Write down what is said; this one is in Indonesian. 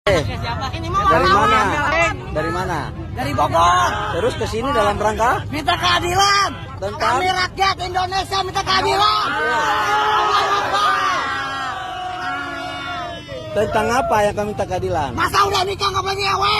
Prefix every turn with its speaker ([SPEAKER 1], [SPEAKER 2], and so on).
[SPEAKER 1] Ini mau
[SPEAKER 2] Dari
[SPEAKER 1] wartawan.
[SPEAKER 2] mana? Dari mana?
[SPEAKER 1] Dari Bogor.
[SPEAKER 2] Terus ke sini dalam rangka
[SPEAKER 1] Minta keadilan.
[SPEAKER 2] Tentang?
[SPEAKER 1] Kami rakyat Indonesia minta keadilan.
[SPEAKER 2] tentang apa yang kami minta keadilan?
[SPEAKER 1] Masa udah nikah nggak boleh ngewe?